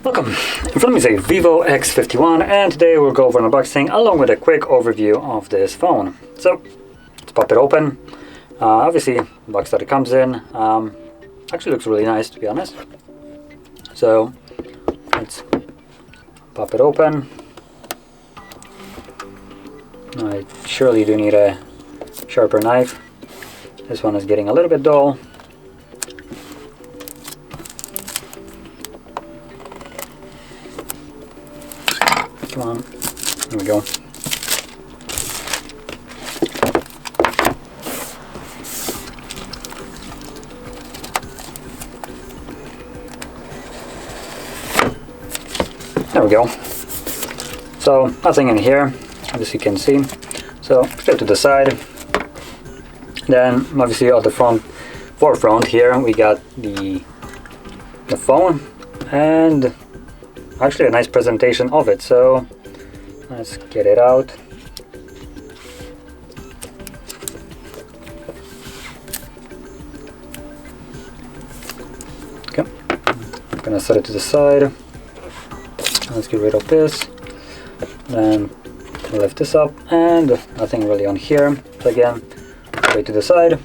Welcome! In front of me is a VIVO X51, and today we'll go over an unboxing along with a quick overview of this phone. So, let's pop it open. Obviously, the box that it comes in actually looks really nice, to be honest. So, let's pop it open. I surely do need a sharper knife. This one is getting a little bit dull. Come on, there we go. There we go. So nothing in here, as you can see. So straight to the side. Then obviously on the forefront here we got the phone and actually a nice presentation of it. So let's get it out. Okay, I'm gonna set it to the side. Let's get rid of this. Then lift this up, and nothing really on here. So again, straight to the side.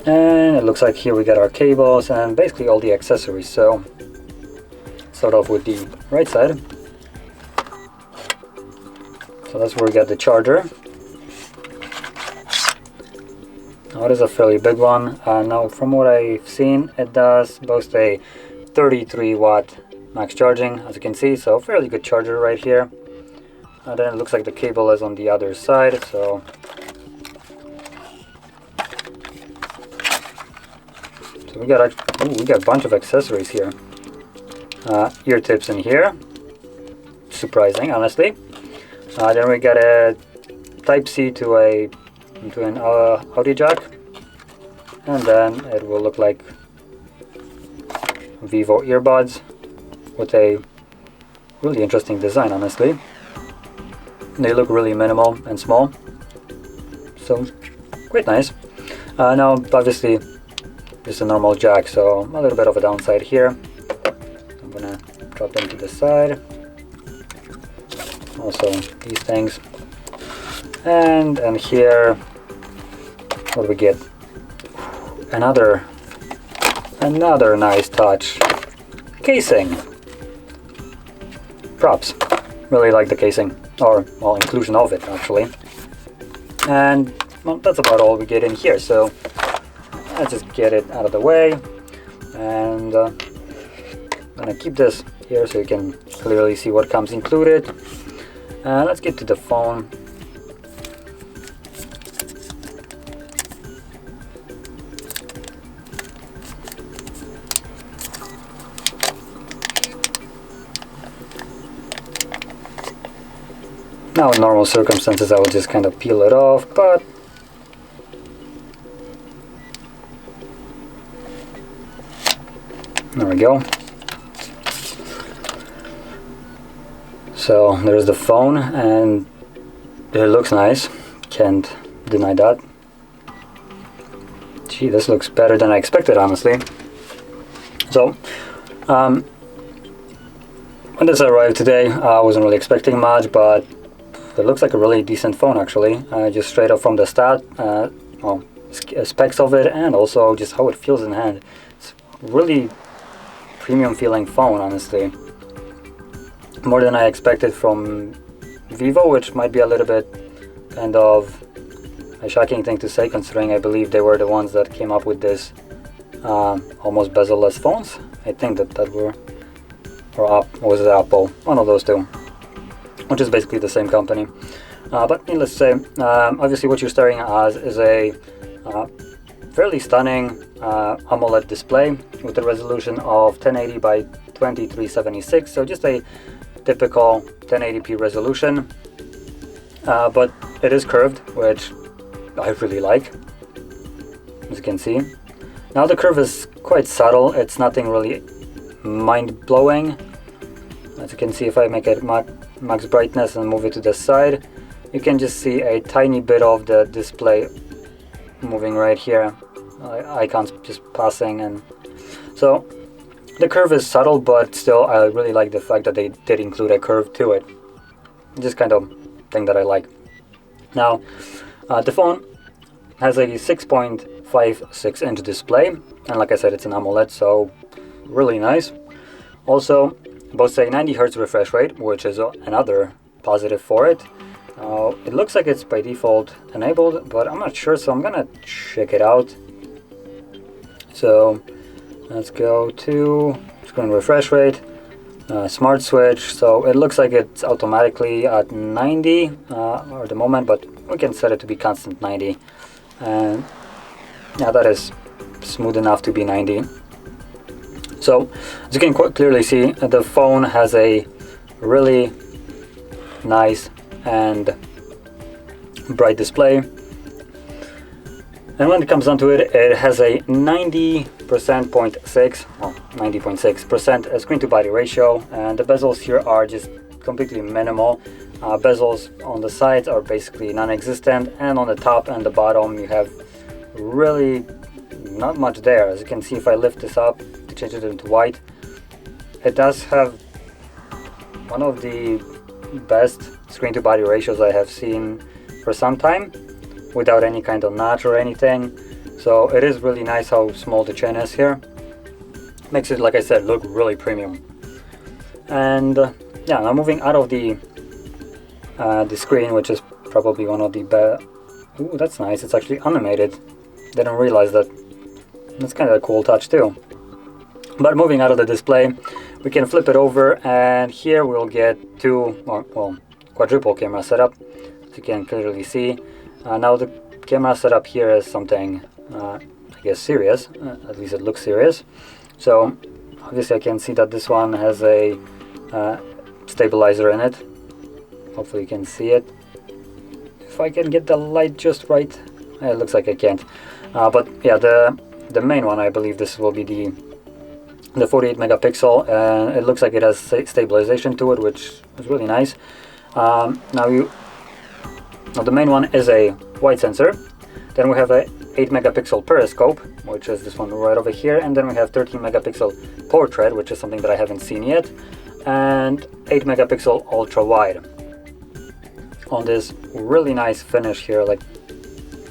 And it looks like here we got our cables and basically all the accessories. So start off with the right side. So that's where we got the charger. Now it is a fairly big one. Now from what I've seen, it does boast a 33 watt max charging, as you can see, so fairly good charger right here. Then it looks like the cable is on the other side, so we got a bunch of accessories here. Ear tips in here, surprising honestly. Then we got a Type-C to an audio jack, and then it will look like VIVO earbuds with a really interesting design, honestly. They look really minimal and small, so quite nice. Now obviously just a normal jack, so a little bit of a downside here. I'm gonna drop them to the side. Also these things, and here what do we get? Another nice touch. Casing. Props. Really like the casing, or well, inclusion of it actually. And well, that's about all we get in here, so let's just get it out of the way. And I'm gonna keep this here so you can clearly see what comes included. Let's get to the phone. Now in normal circumstances I would just kind of peel it off, but there we go. So there's the phone, and it looks nice, can't deny that. Gee, this looks better than I expected, honestly. So when this arrived today, I wasn't really expecting much, but it looks like a really decent phone actually. Just straight up from the start, well, specs of it, and also just how it feels in hand. It's really premium feeling phone, honestly. More than I expected from VIVO, which might be a little bit kind of a shocking thing to say, considering I believe they were the ones that came up with this almost bezel-less phones. I think that were, or was it Apple? One of those two, which is basically the same company. But needless to say, obviously what you're staring at is a fairly stunning AMOLED display with a resolution of 1080 by 2376, so just a typical 1080p resolution, but it is curved, which I really like, as you can see. Now the curve is quite subtle, it's nothing really mind-blowing. As you can see, if I make it max brightness and move it to the side, you can just see a tiny bit of the display moving right here, icons just passing, and so the curve is subtle, but still I really like the fact that they did include a curve to it. Just kind of thing that I like. Now the phone has a 6.56 inch display, and like I said, it's an AMOLED, so really nice. Also, both say 90 Hz refresh rate, which is another positive for it. It looks like it's by default enabled, but I'm not sure, so I'm gonna check it out. So let's go to screen refresh rate, smart switch. So it looks like it's automatically at 90 at the moment, but we can set it to be constant 90. And yeah, that is smooth enough to be 90. So as you can quite clearly see, the phone has a really nice and bright display, and when it comes down to it, it has a 90.6% screen to body ratio, and the bezels here are just completely minimal. Bezels on the sides are basically non-existent, and on the top and the bottom you have really not much there. As you can see, if I lift this up to change it into white, it does have one of the best screen to body ratios I have seen for some time, without any kind of notch or anything. So it is really nice how small the chin is here. Makes it, like I said, look really premium. And yeah, now moving out of the screen, which is probably one of the best. Ooh, that's nice, it's actually animated. Didn't realize that. That's kind of a cool touch too. But moving out of the display, we can flip it over, and here we'll get quadruple camera setup, as you can clearly see. Now the camera setup here is something, I guess, serious. At least it looks serious. So obviously I can see that this one has a stabilizer in it. Hopefully you can see it. If I can get the light just right. It looks like I can't. But yeah, the main one, I believe this will be the 48 megapixel, and it looks like it has stabilization to it, which is really nice. Now the main one is a wide sensor. Then we have a 8 megapixel periscope, which is this one right over here, and then we have 13 megapixel portrait, which is something that I haven't seen yet, and 8 megapixel ultra wide. On this really nice finish here, like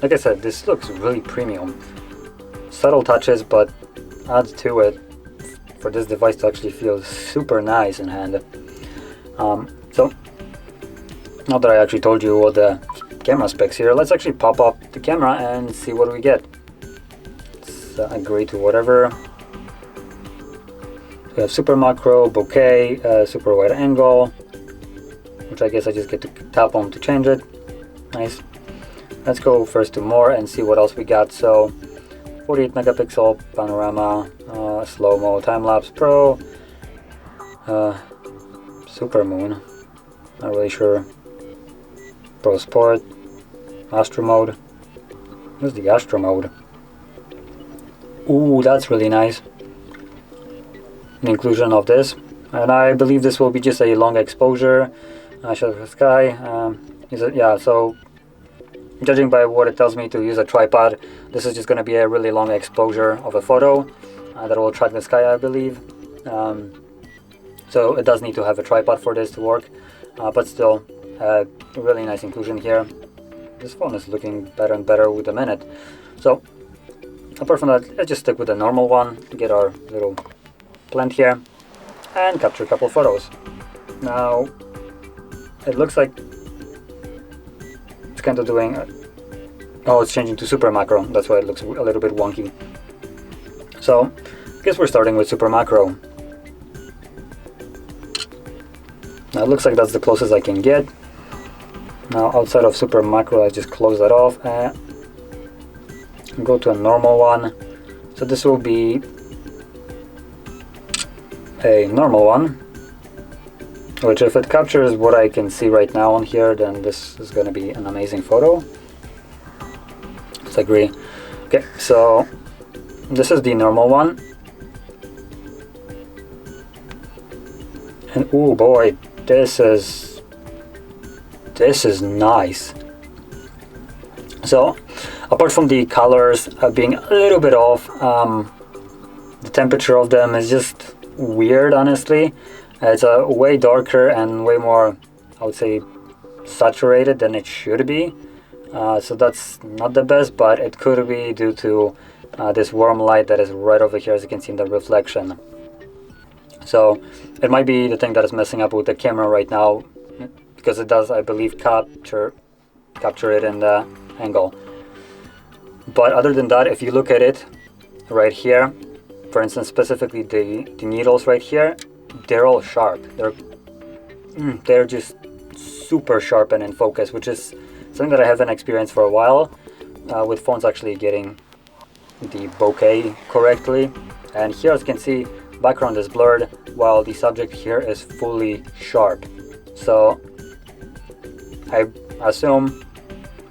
I said, this looks really premium. Subtle touches, but adds to it for this device to actually feel super nice in hand. So now that I actually told you what the camera specs here, let's actually pop up the camera and see what we get. Let's agree to whatever. We have super macro, bokeh, super wide angle, which I guess I just get to tap on to change it. Nice. Let's go first to more and see what else we got. So 48 megapixel panorama, slow-mo, time-lapse pro, super moon, not really sure, pro sport, astro mode. Where's the astro mode? Ooh, that's really nice. An inclusion of this, and I believe this will be just a long exposure shot of the sky. Yeah, so judging by what it tells me to use a tripod, this is just going to be a really long exposure of a photo that will track the sky, I believe. So it does need to have a tripod for this to work, but still a really nice inclusion here. This phone is looking better and better with a minute. So apart from that, let's just stick with the normal one to get our little plant here and capture a couple photos. Now it looks like it's kind of doing it's changing to super macro. That's why it looks a little bit wonky. So I guess we're starting with super macro. Now it looks like that's the closest I can get. Now outside of super macro, I just close that off and go to a normal one. So this will be a normal one, which if it captures what I can see right now on here, then this is going to be an amazing photo. Let's agree. Okay, so this is the normal one, and oh boy, this is this is nice. So apart from the colors being a little bit off, the temperature of them is just weird, honestly. It's way darker and way more, I would say, saturated than it should be. So that's not the best, but it could be due to this warm light that is right over here, as you can see in the reflection. So it might be the thing that is messing up with the camera right now, because it does, I believe, capture it in the angle. But other than that, if you look at it right here, for instance, specifically the needles right here, they're all sharp. They're just super sharp and in focus, which is something that I haven't experienced for a while with phones actually getting the bokeh correctly. And here, as you can see, background is blurred while the subject here is fully sharp. So I assume,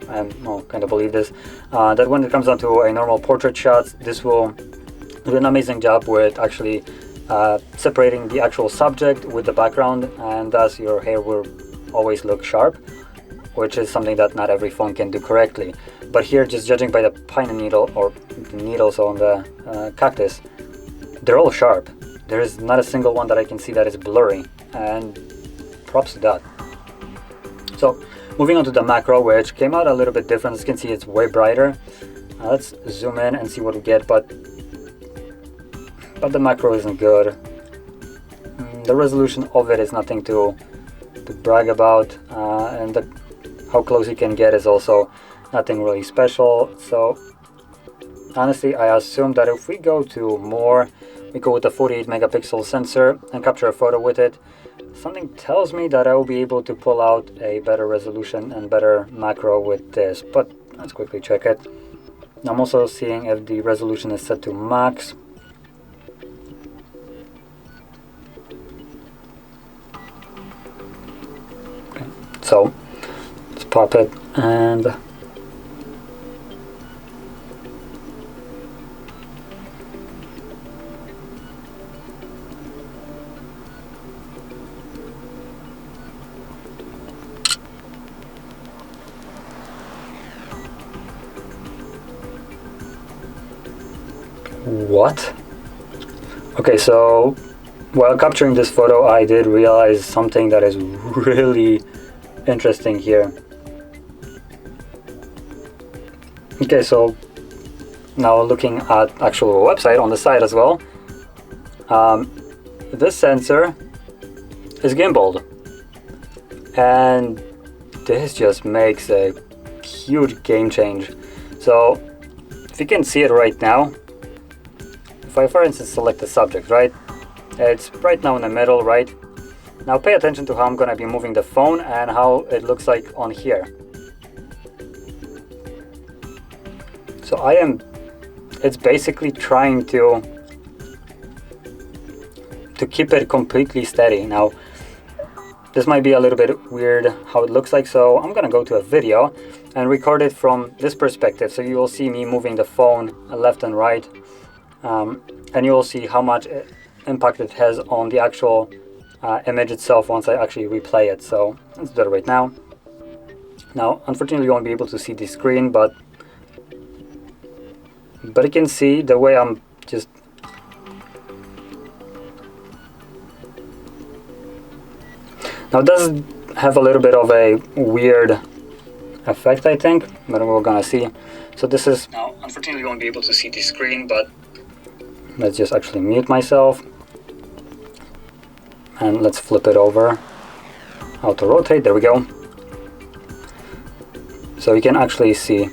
and kind of believe this, that when it comes down to a normal portrait shot, this will do an amazing job with actually separating the actual subject with the background, and thus your hair will always look sharp, which is something that not every phone can do correctly. But here, just judging by the pine needle, or the needles on the cactus, they're all sharp. There is not a single one that I can see that is blurry, and props to that. So moving on to the macro, which came out a little bit different. As you can see, it's way brighter. Let's zoom in and see what we get, but the macro isn't good. The resolution of it is nothing to brag about, and how close you can get is also nothing really special. So honestly, I assume that if we go to more, we go with the 48 megapixel sensor and capture a photo with it, something tells me that I will be able to pull out a better resolution and better macro with this, but let's quickly check it. I'm also seeing if the resolution is set to max. Okay, so let's pop it and what? Okay, so while capturing this photo, I did realize something that is really interesting here. Okay, so now looking at actual website on the side as well, this sensor is gimbaled, and this just makes a huge game change. So if you can see it right now, if I, for instance, select the subject, right? It's right now in the middle, right? Now pay attention to how I'm going to be moving the phone and how it looks like on here. So it's basically trying to keep it completely steady. Now, this might be a little bit weird how it looks like, so I'm going to go to a video and record it from this perspective. So you will see me moving the phone left and right. And you will see how much impact it has on the actual image itself once I actually replay it. So let's do it right now. Now, unfortunately, you won't be able to see the screen, but you can see the way I'm just... Now, it does have a little bit of a weird effect, I think, but we're gonna see. So this is... Now, unfortunately, you won't be able to see the screen, but let's just actually mute myself, and let's flip it over. Auto rotate, there we go. So you can actually see.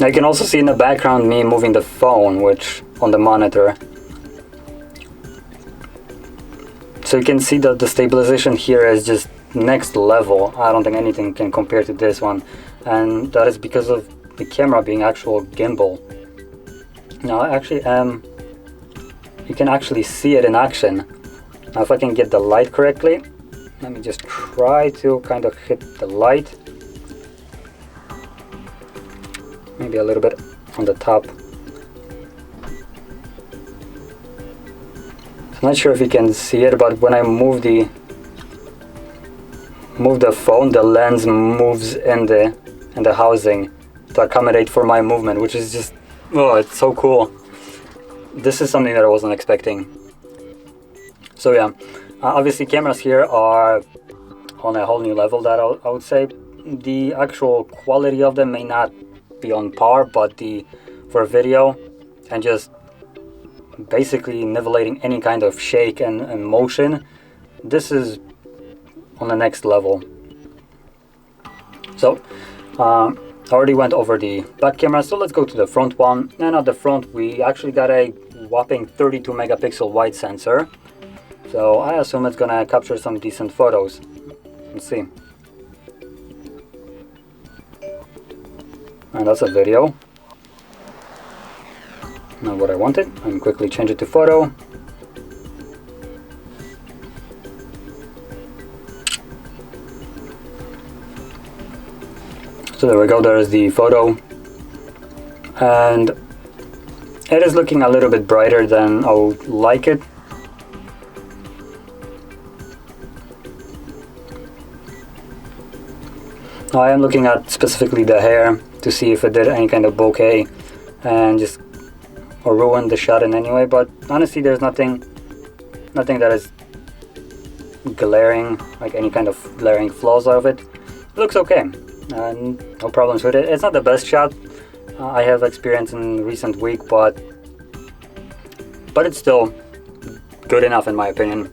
Now you can also see in the background me moving the phone, which on the monitor. So you can see that the stabilization here is just next level. I don't think anything can compare to this one, and that is because of the camera being actual gimbal. Now actually you can actually see it in action. Now if I can get the light correctly, let me just try to kind of hit the light, maybe a little bit on the top. I'm not sure if you can see it, but when I move the move the phone, the lens moves in the housing to accommodate for my movement, which is just, oh, it's so cool. This is something that I wasn't expecting. So yeah, obviously cameras here are on a whole new level, that I would say. The actual quality of them may not be on par, but for video and just basically nivellating any kind of shake and motion, this is on the next level. So I already went over the back camera, so let's go to the front one. And at the front we actually got a whopping 32 megapixel wide sensor, so I assume it's gonna capture some decent photos. Let's see. And that's a video. Not what I wanted. I'm quickly change it to photo. So there we go, there's the photo. And it is looking a little bit brighter than I would like it. Now I am looking at specifically the hair to see if it did any kind of bokeh and just or ruin the shot in any way, but honestly there's nothing that is glaring, like any kind of glaring flaws out of it. It looks okay, and no problems with it. It's not the best shot I have experienced in recent week, but it's still good enough in my opinion.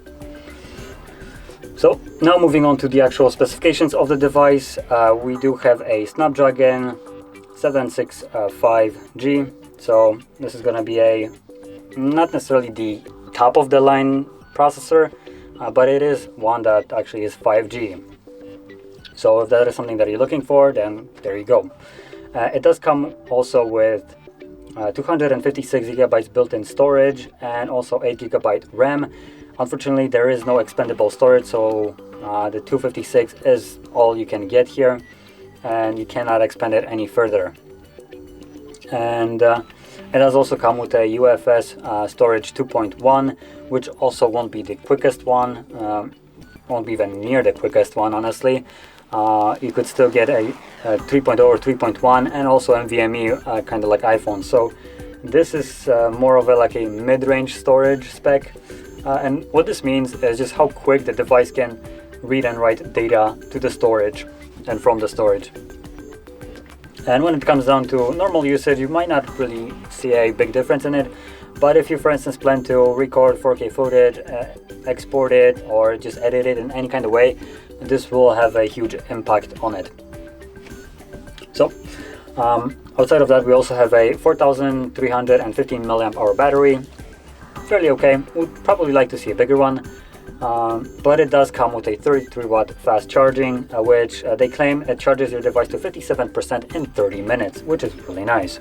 So now moving on to the actual specifications of the device, we do have a Snapdragon 765G. So this is going to be a not necessarily the top of the line processor, but it is one that actually is 5G. So if that is something that you're looking for, then there you go. It does come also with 256 gigabytes built-in storage and also 8 gigabyte RAM. Unfortunately, there is no expandable storage, so the 256 is all you can get here, and you cannot expand it any further. And it does also come with a UFS storage 2.1, which also won't be the quickest one, won't be even near the quickest one, honestly. You could still get a 3.0 or 3.1 and also NVMe, kind of like iPhone. So this is more of like a mid-range storage spec. And what this means is just how quick the device can read and write data to the storage and from the storage. And when it comes down to normal usage, you might not really see a big difference in it. But if you, for instance, plan to record 4K footage, export it, or just edit it in any kind of way, this will have a huge impact on it. So, outside of that, we also have a 4315 milliamp hour battery. Fairly okay. Would probably like to see a bigger one, but it does come with a 33 watt fast charging, which they claim it charges your device to 57% in 30 minutes, which is really nice.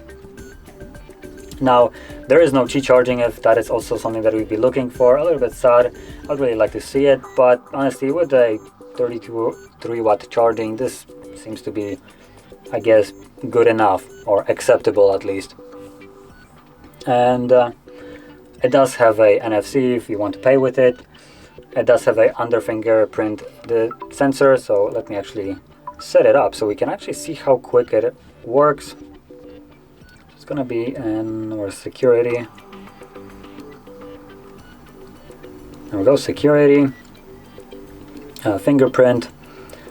Now, there is no Qi charging, if that is also something that we'd be looking for. A little bit sad. I'd really like to see it, but honestly, with a 33 watt charging, this seems to be, I guess, good enough, or acceptable at least. And it does have a NFC if you want to pay with it. It does have a under fingerprint sensor, so let me actually set it up so we can actually see how quick it works. It's gonna be in our security. There we go, security, fingerprint.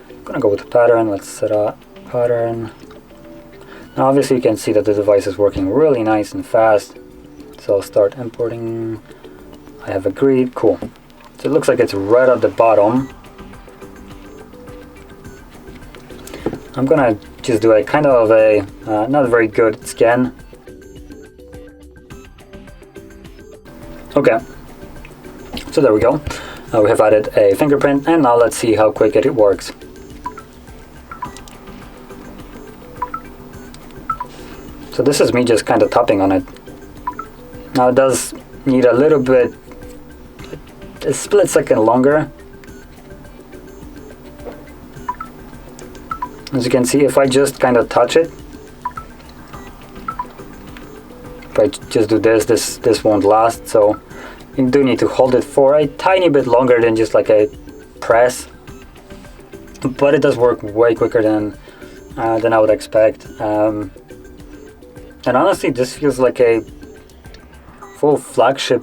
I'm gonna go with the pattern. Let's set up pattern. Now obviously you can see that the device is working really nice and fast. So I'll start importing. I have agreed. Cool. So it looks like it's right at the bottom. I'm gonna just do a kind of a not very good scan. Okay. So there we go. We have added a fingerprint, and now let's see how quick it works. So this is me just kind of tapping on it. Now it does need a little bit, a split second longer. As you can see, if I just kind of touch it, if I just do this won't last. So you do need to hold it for a tiny bit longer than just like a press. but it does work way quicker than I would expect. And honestly, this feels like a full flagship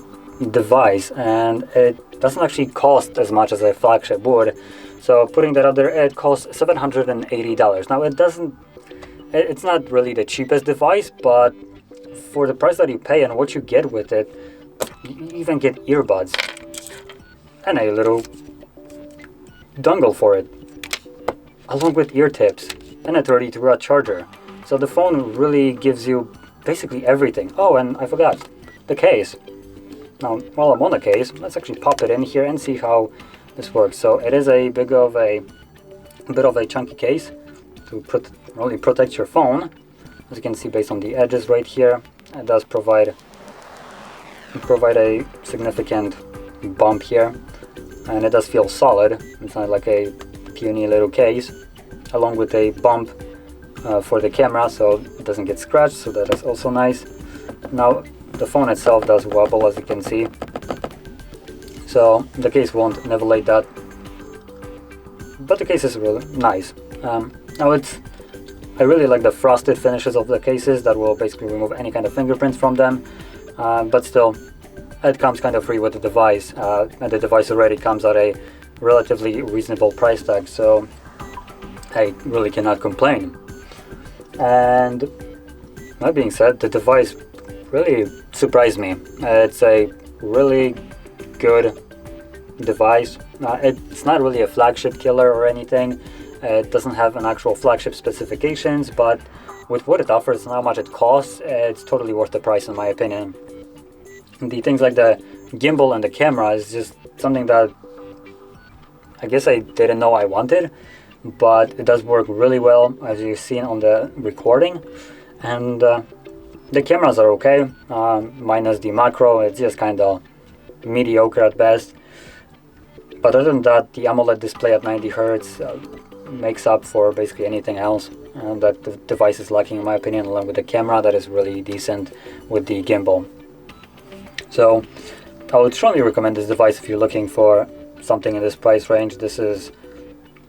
device, and it doesn't actually cost as much as a flagship would. So putting that out there, it costs $780. Now it's not really the cheapest device, but for the price that you pay and what you get with it, you even get earbuds and a little dongle for it, along with ear tips and a 32-watt charger. So the phone really gives you basically everything. Oh, and I forgot, the case. Now, while I'm on the case, let's actually pop it in here and see how this works. So it is a bit of a chunky case to really protect your phone. As you can see, based on the edges right here, it does provide a significant bump here, and it does feel solid. It's not like a puny little case, along with a bump for the camera, so it doesn't get scratched, so that is also nice. Now the phone itself does wobble, as you can see, so the case won't nivellate that, but the case is really nice. Now I really like the frosted finishes of the cases that will basically remove any kind of fingerprints from them, but still it comes kind of free with the device, and the device already comes at a relatively reasonable price tag, so I really cannot complain. And that being said, the device really surprised me. It's a really good device. It's not really a flagship killer or anything. It doesn't have an actual flagship specifications, but with what it offers and how much it costs, it's totally worth the price in my opinion. The things like the gimbal and the camera is just something that I guess I didn't know I wanted, but it does work really well, as you've seen on the recording. And the cameras are okay, minus the macro. It's just kind of mediocre at best. But other than that, the AMOLED display at 90 Hz makes up for basically anything else that the device is lacking, in my opinion, along with the camera that is really decent with the gimbal. So I would strongly recommend this device if you're looking for something in this price range. This is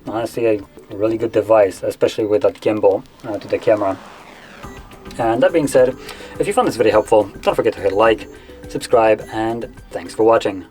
honestly a really good device, especially with that gimbal to the camera. And that being said, if you found this video helpful, don't forget to hit like, subscribe, and thanks for watching.